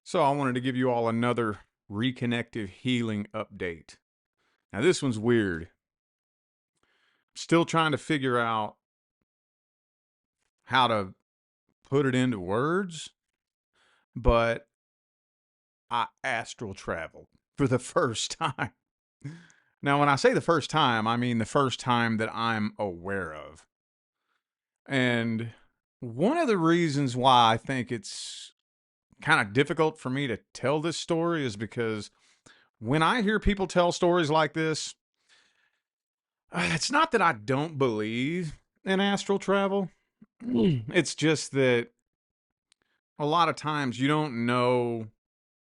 So I wanted to give you all another reconnective healing update. Now this one's weird. Still trying to figure out how to put it into words, but I astral traveled for the first time. Now when I say the first time, I mean the first time that I'm aware of. And one of the reasons why I think it's kind of difficult for me to tell this story is because when I hear people tell stories like this, it's not that I don't believe in astral travel. It's just that a lot of times you don't know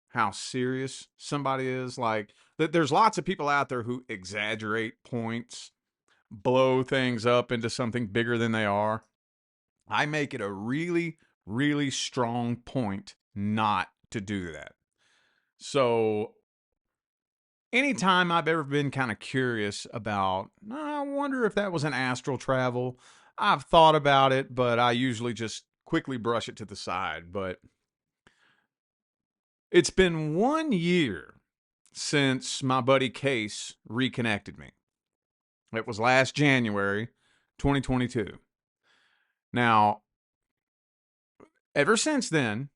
how serious somebody is. Like, that there's lots of people out there who exaggerate points, blow things up into something bigger than they are. I make it a really, really strong point not to do that. So anytime I've ever been kind of curious about, I wonder if that was an astral travel, I've thought about it, but I usually just quickly brush it to the side. But it's been 1 year since my buddy Case reconnected me. It was last January, 2022. Now, ever since then,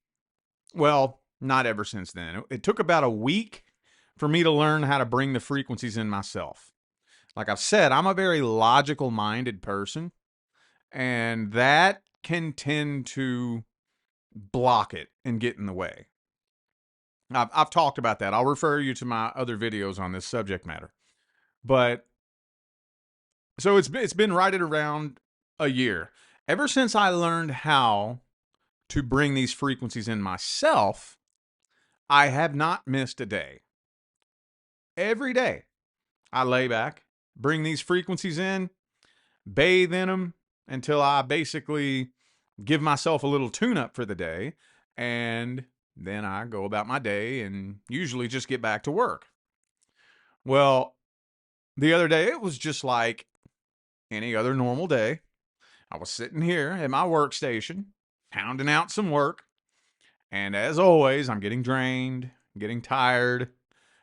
well, not ever since then, it took about a week for me to learn how to bring the frequencies in myself. Like I've said, I'm a very logical minded person, and that can tend to block it and get in the way. I've talked about that. I'll refer you to my other videos on this subject matter. But so it's been right at around a year. Ever since I learned how to bring these frequencies in myself, I have not missed a day. Every day I lay back, bring these frequencies in, bathe in them until I basically give myself a little tune up for the day, and then I go about my day and usually just get back to work. Well, the other day it was just like any other normal day. I was sitting here at my workstation, pounding out some work, and as always, I'm getting drained, getting tired.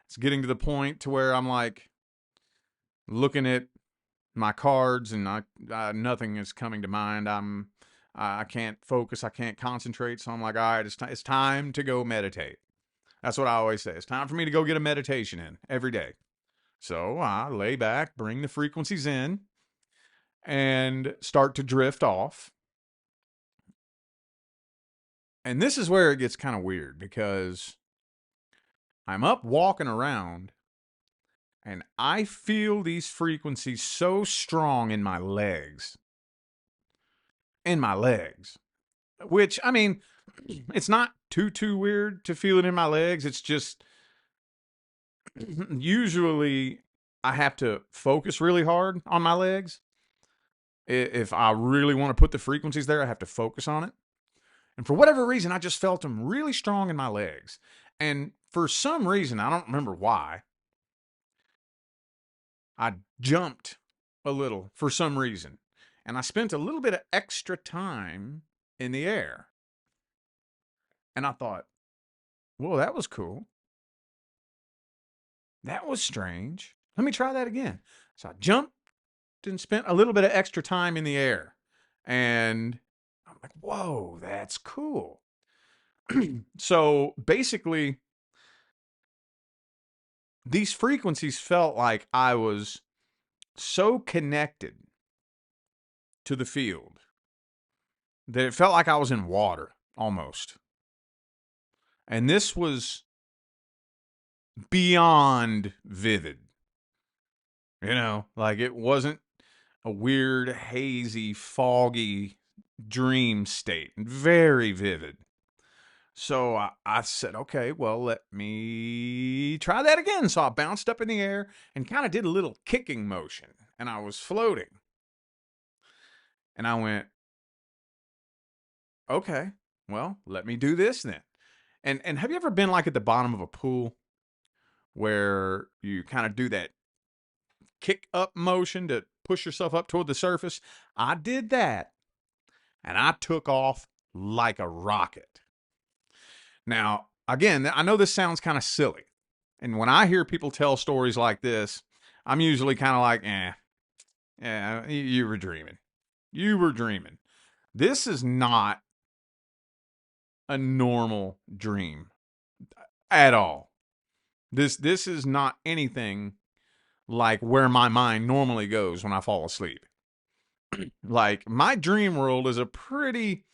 It's getting to the point to where I'm like looking at my cards and nothing is coming to mind. I can't focus. I can't concentrate. So I'm like, all right, it's time to go meditate. That's what I always say. It's time for me to go get a meditation in every day. So I lay back, bring the frequencies in, and start to drift off. And this is where it gets kind of weird because I'm up walking around and I feel these frequencies so strong in my legs. In my legs. Which, I mean, it's not too weird to feel it in my legs. It's just usually I have to focus really hard on my legs. If I really want to put the frequencies there, I have to focus on it. And for whatever reason, I just felt them really strong in my legs. And for some reason, I don't remember why, I jumped a little for some reason. And I spent a little bit of extra time in the air. And I thought, well, that was cool. That was strange. Let me try that again. So I jumped and spent a little bit of extra time in the air. And I'm like, whoa, that's cool. So basically, these frequencies felt like I was so connected to the field that it felt like I was in water almost. And this was beyond vivid. You know, like it wasn't a weird, hazy, foggy dream state. Very vivid. So I said, okay, well, let me try that again. So I bounced up in the air and kind of did a little kicking motion. And I was floating. And I went, okay, well, let me do this then. And have you ever been like at the bottom of a pool where you kind of do that kick up motion to push yourself up toward the surface? I did that and I took off like a rocket. Now, again, I know this sounds kind of silly. And when I hear people tell stories like this, I'm usually kind of like, yeah, you were dreaming. You were dreaming. This is not a normal dream at all. This is not anything like where my mind normally goes when I fall asleep. Like my dream world is a pretty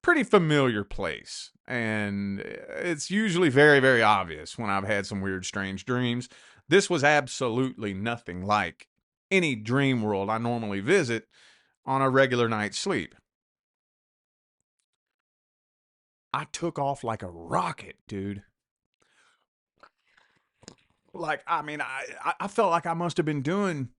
familiar place, and it's usually very, very obvious when I've had some weird, strange dreams. This was absolutely nothing like any dream world I normally visit on a regular night's sleep. I took off like a rocket, dude. Like, I mean, I felt like I must have been doing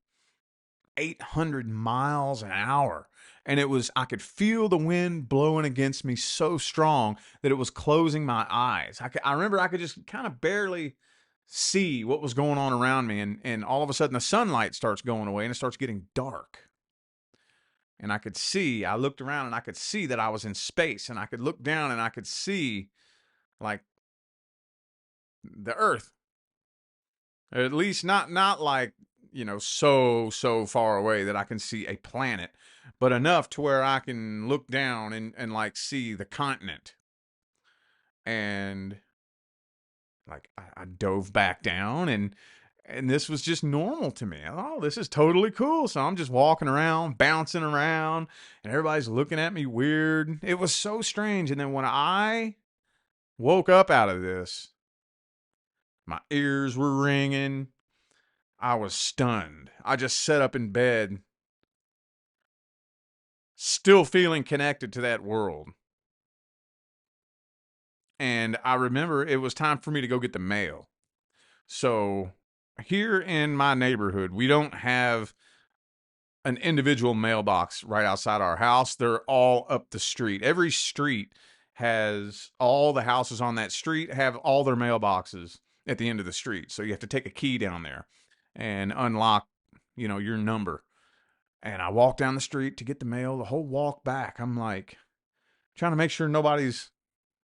800 miles an hour. And it was, I could feel the wind blowing against me so strong that it was closing my eyes. I remember I could just kind of barely see what was going on around me. And all of a sudden the sunlight starts going away and it starts getting dark. And I looked around and I could see that I was in space, and I could look down and I could see like the earth. At least not like, so far away that I can see a planet, but enough to where I can look down and like see the continent. And like I dove back down, and this was just normal to me. Oh, this is totally cool. So I'm just walking around, bouncing around, and everybody's looking at me weird. It was so strange. And then when I woke up out of this, my ears were ringing. I was stunned. I just sat up in bed, still feeling connected to that world. And I remember it was time for me to go get the mail. So here in my neighborhood, we don't have an individual mailbox right outside our house. They're all up the street. Every street has, all the houses on that street have all their mailboxes at the end of the street. So you have to take a key down there and unlock, your number. And I walk down the street to get the mail. The whole walk back, I'm like trying to make sure nobody's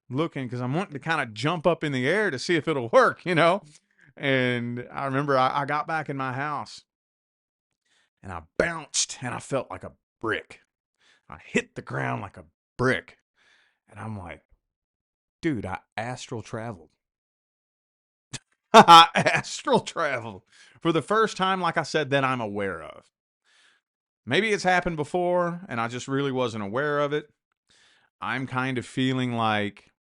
looking, because I'm wanting to kind of jump up in the air to see if it'll work. And I remember I got back in my house and I bounced and I felt like a brick. I hit the ground like a brick. And I'm like, dude, I astral traveled. I astral traveled for the first time, like I said, that I'm aware of. Maybe it's happened before and I just really wasn't aware of it. I'm kind of feeling like,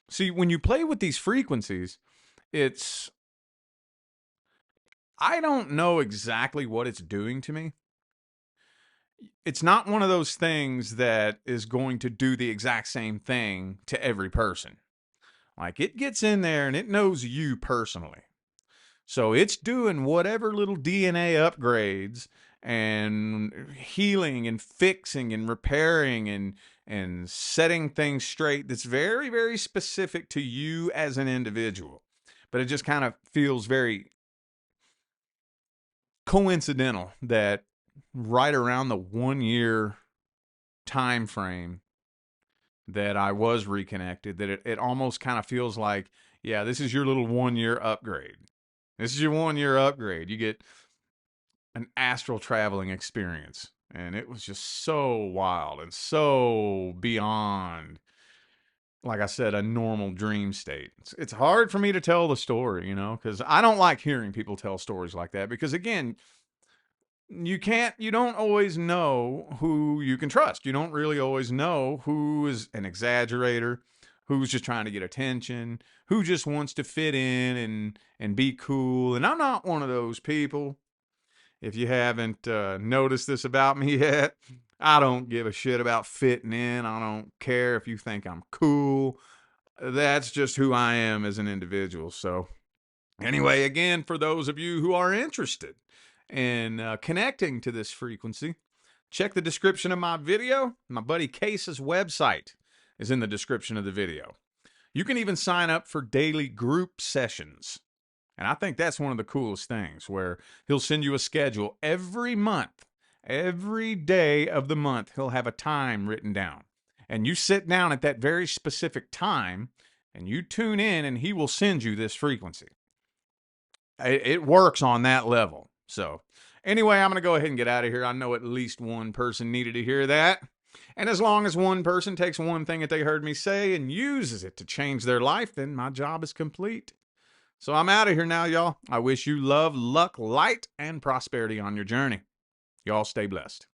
see, when you play with these frequencies, I don't know exactly what it's doing to me. It's not one of those things that is going to do the exact same thing to every person. Like, it gets in there and it knows you personally. So it's doing whatever little DNA upgrades and healing and fixing and repairing and setting things straight that's very, very specific to you as an individual. But it just kind of feels very coincidental that right around the 1 year time frame that I was reconnected, that it almost kind of feels like, yeah, this is your little 1 year upgrade. This is your 1 year upgrade. You get an astral traveling experience. And it was just so wild and so beyond, like I said, a normal dream state. It's hard for me to tell the story, because I don't like hearing people tell stories like that, because again, you don't always know who you can trust. You don't really always know who is an exaggerator, who's just trying to get attention, who just wants to fit in and be cool. And I'm not one of those people. If you haven't noticed this about me yet, I don't give a shit about fitting in. I don't care if you think I'm cool. That's just who I am as an individual. So anyway, again, for those of you who are interested in connecting to this frequency, check the description of my video. My buddy Case's website is in the description of the video. You can even sign up for daily group sessions. And I think that's one of the coolest things, where he'll send you a schedule every month. Every day of the month, he'll have a time written down. And you sit down at that very specific time, and you tune in, and he will send you this frequency. It works on that level. So anyway, I'm going to go ahead and get out of here. I know at least one person needed to hear that. And as long as one person takes one thing that they heard me say and uses it to change their life, then my job is complete. So I'm out of here now, y'all. I wish you love, luck, light, and prosperity on your journey. Y'all stay blessed.